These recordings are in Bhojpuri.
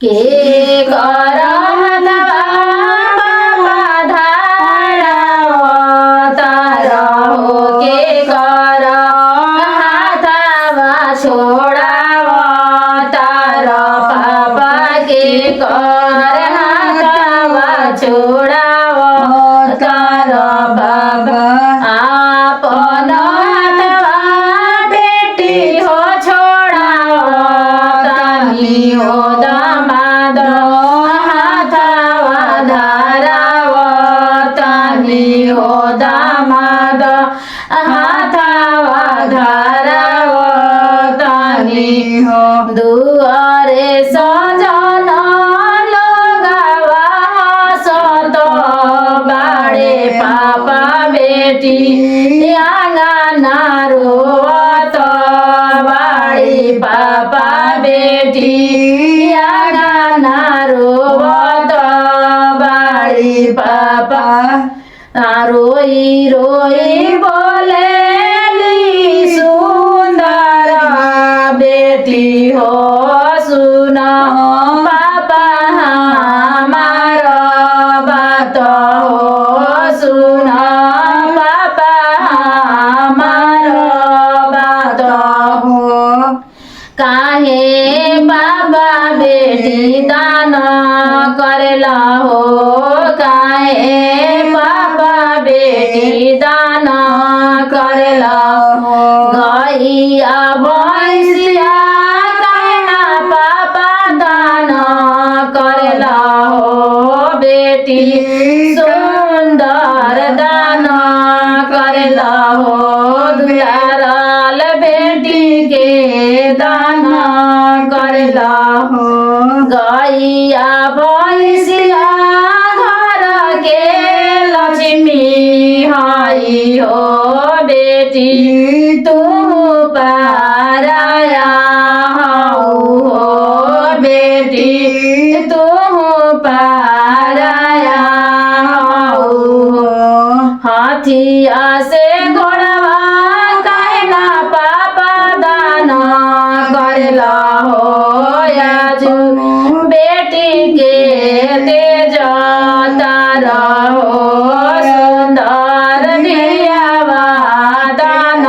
के करहतवा पापा धारावतार हो के कर हाथवा छोड़ावतार पापा के कर हाथवा छोड़ावतार बाबा आपन हाथवा बेटी हो छोड़ावतानी हो दामाद हाथवा धारावतानी हो दामाद हाथवा धारावतानी हो दुआरे सजन लगावा हसत बाड़े पापा बेटी आंगना रोवत बाड़ी पापा बेटी आंगना रोवत बाड़ी पापा रोई रोई बोलेली सुंदर बेटी हो सुन पापा हमार बात हो सुन पापा हमार बात हो काहे बाबा बेटी दान करेला हो काहे बाबा बेटी दान करेला हो गैया भैंसिया कहना पापा दान करेला हो बेटी सुंदर दान करेला हो दुलाराल बेटी के दान करेला हो गैया भैंसिया घर के लक्ष्मी हई हो बेटी तू पाराया हऊ हो बेटी तू पाराया हऊ हो हाथिया से घोड़वा कहना पापा दान करेला हो याजू बेटी के तेज तार हो सुंदर दियावा दान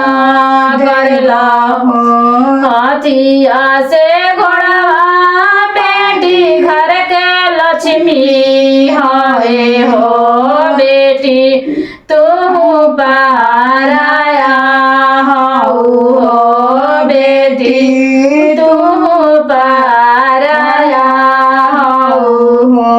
करेला हो हाथिया से घोड़वा बेटी घर के लक्ष्मी हए हो बेटी तू पाराया हऊ हो बेटी तू पाराया हऊ हो।